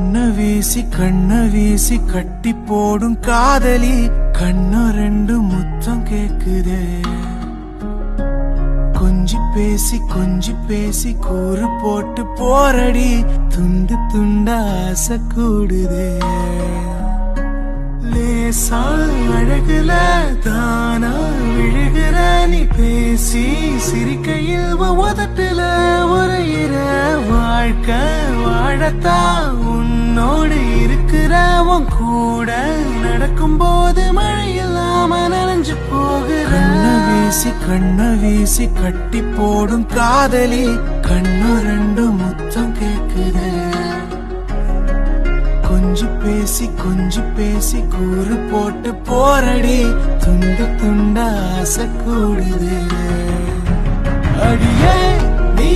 கண்ண வீசி கட்டி போடும் காதலி கண்ணு ரெண்டு முத்தம் கேக்குதே. கொஞ்சி பேசி கூறு போட்டு போரடி துண்டு துண்டா ஆசை கூடுதே. லேசா அழகுல தானா விழுகிற நீ பேசி சிரிக்கையில் உதட்டுல உரையிற வாழ்க்கை வாழத்தான் உன்னோடு இருக்கிறவன் கூட நடக்கும் போது மழையில்லாம நனைஞ்சு போகிற. கண்ண வீசி கட்டி போடும் காதலி கண்ணு ரெண்டு முத்தம் கேக்குது. கொஞ்சி பேசி கூறு போட்டு போரடி துண்டு துண்டா ஆசை கூடுது. அடியே நீ